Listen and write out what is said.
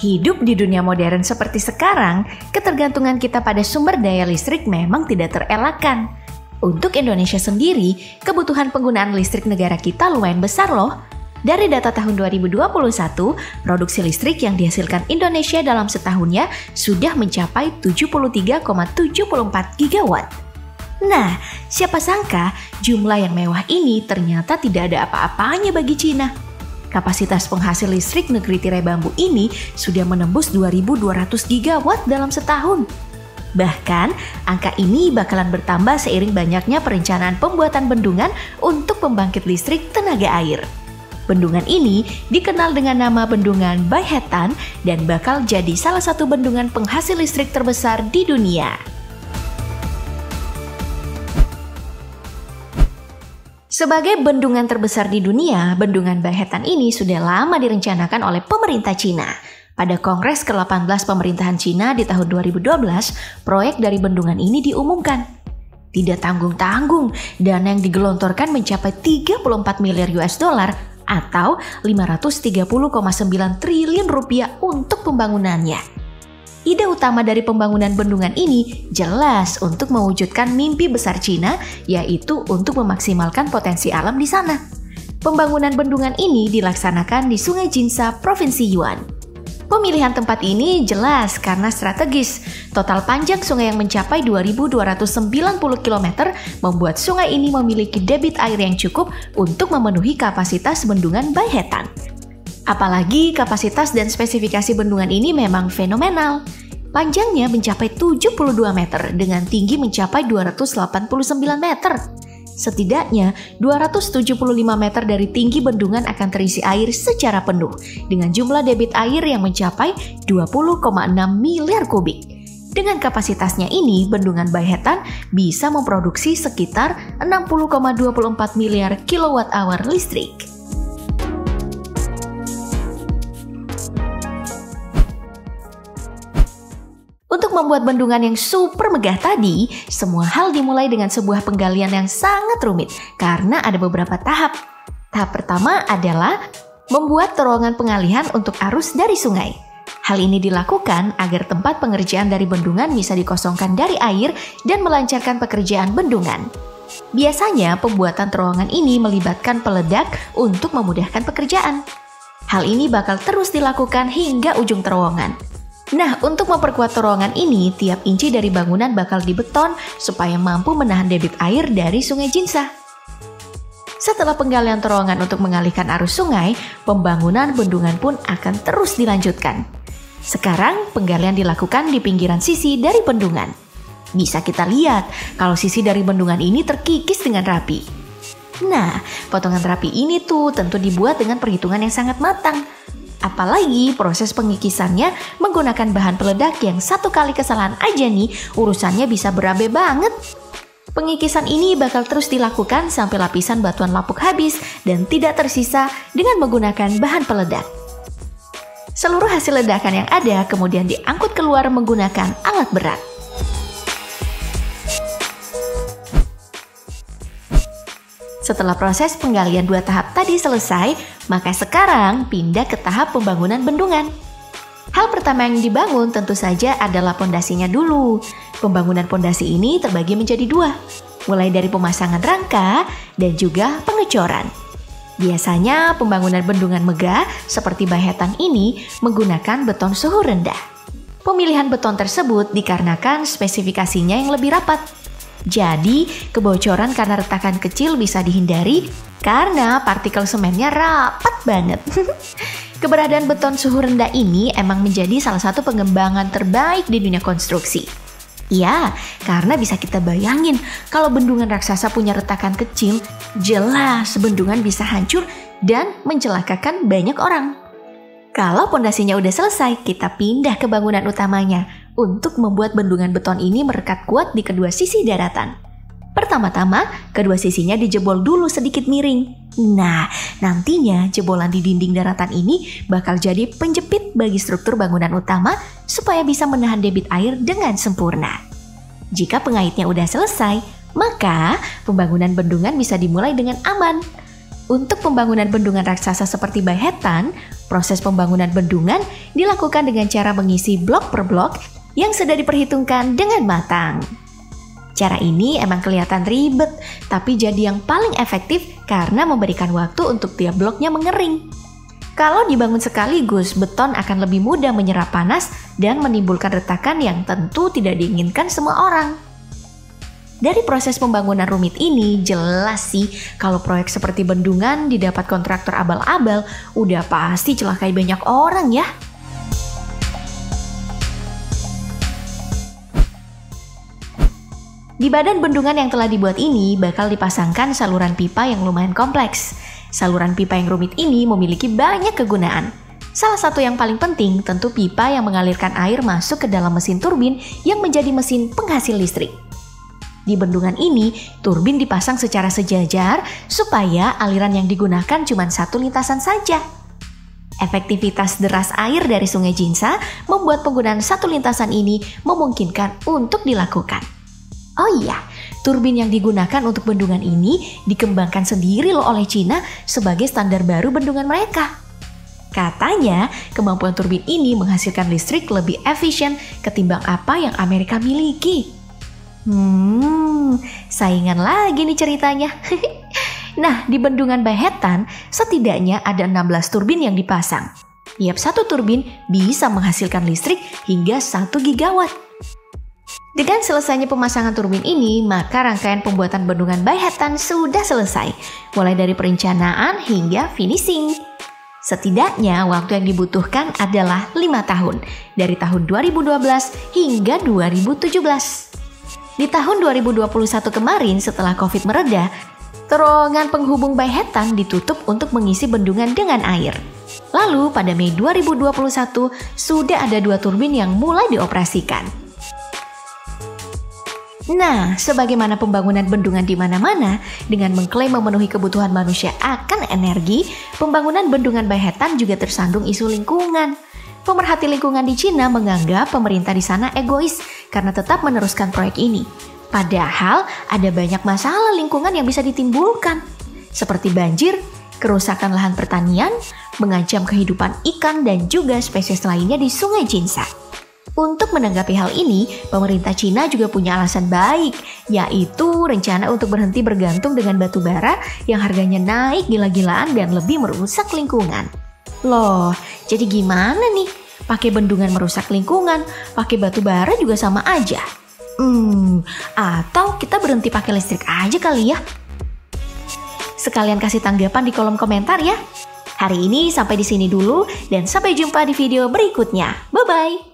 Hidup di dunia modern seperti sekarang, ketergantungan kita pada sumber daya listrik memang tidak terelakkan. Untuk Indonesia sendiri, kebutuhan penggunaan listrik negara kita lumayan besar loh. Dari data tahun 2021, produksi listrik yang dihasilkan Indonesia dalam setahunnya sudah mencapai 73,74 gigawatt. Nah, siapa sangka jumlah yang mewah ini ternyata tidak ada apa-apanya bagi Cina. Kapasitas penghasil listrik negeri tirai bambu ini sudah menembus 2.200 gigawatt dalam setahun. Bahkan, angka ini bakalan bertambah seiring banyaknya perencanaan pembuatan bendungan untuk pembangkit listrik tenaga air. Bendungan ini dikenal dengan nama Bendungan Baehetan dan bakal jadi salah satu bendungan penghasil listrik terbesar di dunia. Sebagai bendungan terbesar di dunia, Bendungan Baehetan ini sudah lama direncanakan oleh pemerintah Cina. Pada Kongres ke-18 pemerintahan Cina di tahun 2012, proyek dari bendungan ini diumumkan. Tidak tanggung-tanggung, dana yang digelontorkan mencapai 34 miliar US dollar atau 530,9 triliun rupiah untuk pembangunannya. Ide utama dari pembangunan bendungan ini jelas untuk mewujudkan mimpi besar Cina, yaitu untuk memaksimalkan potensi alam di sana. Pembangunan bendungan ini dilaksanakan di Sungai Jinsa, Provinsi Yunnan. Pemilihan tempat ini jelas karena strategis. Total panjang sungai yang mencapai 2.290 km membuat sungai ini memiliki debit air yang cukup untuk memenuhi kapasitas Bendungan Baehetan. Apalagi kapasitas dan spesifikasi bendungan ini memang fenomenal. Panjangnya mencapai 72 meter dengan tinggi mencapai 289 meter. Setidaknya 275 meter dari tinggi bendungan akan terisi air secara penuh dengan jumlah debit air yang mencapai 20,6 miliar kubik. Dengan kapasitasnya ini, Bendungan Baehetan bisa memproduksi sekitar 60,24 miliar kilowatt hour listrik. Untuk membuat bendungan yang super megah tadi, semua hal dimulai dengan sebuah penggalian yang sangat rumit karena ada beberapa tahap. Tahap pertama adalah membuat terowongan pengalihan untuk arus dari sungai. Hal ini dilakukan agar tempat pengerjaan dari bendungan bisa dikosongkan dari air dan melancarkan pekerjaan bendungan. Biasanya pembuatan terowongan ini melibatkan peledak untuk memudahkan pekerjaan. Hal ini bakal terus dilakukan hingga ujung terowongan. Nah, untuk memperkuat terowongan ini, tiap inci dari bangunan bakal dibeton supaya mampu menahan debit air dari Sungai Jinsa. Setelah penggalian terowongan untuk mengalihkan arus sungai, pembangunan bendungan pun akan terus dilanjutkan. Sekarang, penggalian dilakukan di pinggiran sisi dari bendungan. Bisa kita lihat kalau sisi dari bendungan ini terkikis dengan rapi. Nah, potongan rapi ini tuh tentu dibuat dengan perhitungan yang sangat matang. Apalagi proses pengikisannya menggunakan bahan peledak yang satu kali kesalahan aja nih, urusannya bisa berabe banget. Pengikisan ini bakal terus dilakukan sampai lapisan batuan lapuk habis dan tidak tersisa dengan menggunakan bahan peledak. Seluruh hasil ledakan yang ada kemudian diangkut keluar menggunakan alat berat. Setelah proses penggalian 2 tahap tadi selesai, maka sekarang pindah ke tahap pembangunan bendungan. Hal pertama yang dibangun tentu saja adalah pondasinya dulu. Pembangunan pondasi ini terbagi menjadi 2, mulai dari pemasangan rangka dan juga pengecoran. Biasanya pembangunan bendungan megah seperti Baehetan ini menggunakan beton suhu rendah. Pemilihan beton tersebut dikarenakan spesifikasinya yang lebih rapat. Jadi, kebocoran karena retakan kecil bisa dihindari karena partikel semennya rapat banget. Keberadaan beton suhu rendah ini emang menjadi salah satu pengembangan terbaik di dunia konstruksi. Ya, karena bisa kita bayangin kalau bendungan raksasa punya retakan kecil, jelas bendungan bisa hancur dan mencelakakan banyak orang. Kalau pondasinya udah selesai, kita pindah ke bangunan utamanya untuk membuat bendungan beton ini merekat kuat di kedua sisi daratan. Pertama-tama, kedua sisinya dijebol dulu sedikit miring. Nah, nantinya jebolan di dinding daratan ini bakal jadi penjepit bagi struktur bangunan utama supaya bisa menahan debit air dengan sempurna. Jika pengaitnya udah selesai, maka pembangunan bendungan bisa dimulai dengan aman. Untuk pembangunan bendungan raksasa seperti Bahetan, proses pembangunan bendungan dilakukan dengan cara mengisi blok per blok yang sudah diperhitungkan dengan matang. Cara ini emang kelihatan ribet, tapi jadi yang paling efektif karena memberikan waktu untuk tiap bloknya mengering. Kalau dibangun sekaligus, beton akan lebih mudah menyerap panas dan menimbulkan retakan yang tentu tidak diinginkan semua orang. Dari proses pembangunan rumit ini, jelas sih kalau proyek seperti bendungan didapat kontraktor abal-abal, udah pasti celakai banyak orang ya. Di badan bendungan yang telah dibuat ini bakal dipasangkan saluran pipa yang lumayan kompleks. Saluran pipa yang rumit ini memiliki banyak kegunaan. Salah satu yang paling penting tentu pipa yang mengalirkan air masuk ke dalam mesin turbin yang menjadi mesin penghasil listrik. Di bendungan ini, turbin dipasang secara sejajar supaya aliran yang digunakan cuma satu lintasan saja. Efektivitas deras air dari Sungai Jinsa membuat penggunaan satu lintasan ini memungkinkan untuk dilakukan. Oh iya, turbin yang digunakan untuk bendungan ini dikembangkan sendiri loh oleh Cina sebagai standar baru bendungan mereka. Katanya, kemampuan turbin ini menghasilkan listrik lebih efisien ketimbang apa yang Amerika miliki. Saingan lagi nih ceritanya. Nah, di bendungan Bahetan setidaknya ada 16 turbin yang dipasang. Tiap satu turbin bisa menghasilkan listrik hingga 1 gigawatt. Dengan selesainya pemasangan turbin ini, maka rangkaian pembuatan bendungan Bahetan sudah selesai, mulai dari perencanaan hingga finishing. Setidaknya waktu yang dibutuhkan adalah 5 tahun, dari tahun 2012 hingga 2017. Di tahun 2021 kemarin setelah Covid mereda, terowongan penghubung Bahetan ditutup untuk mengisi bendungan dengan air. Lalu pada Mei 2021 sudah ada 2 turbin yang mulai dioperasikan. Nah, sebagaimana pembangunan bendungan di mana-mana dengan mengklaim memenuhi kebutuhan manusia akan energi, pembangunan bendungan Bahetan juga tersandung isu lingkungan. Pemerhati lingkungan di Cina menganggap pemerintah di sana egois karena tetap meneruskan proyek ini. Padahal ada banyak masalah lingkungan yang bisa ditimbulkan, seperti banjir, kerusakan lahan pertanian, mengancam kehidupan ikan dan juga spesies lainnya di Sungai Jinsa. Untuk menanggapi hal ini, pemerintah Cina juga punya alasan baik, yaitu rencana untuk berhenti bergantung dengan batu bara yang harganya naik gila-gilaan dan lebih merusak lingkungan. Loh, jadi gimana nih? Pakai bendungan merusak lingkungan, pakai batu bara juga sama aja. Atau kita berhenti pakai listrik aja kali ya? Sekalian kasih tanggapan di kolom komentar ya. Hari ini sampai di sini dulu dan sampai jumpa di video berikutnya. Bye-bye!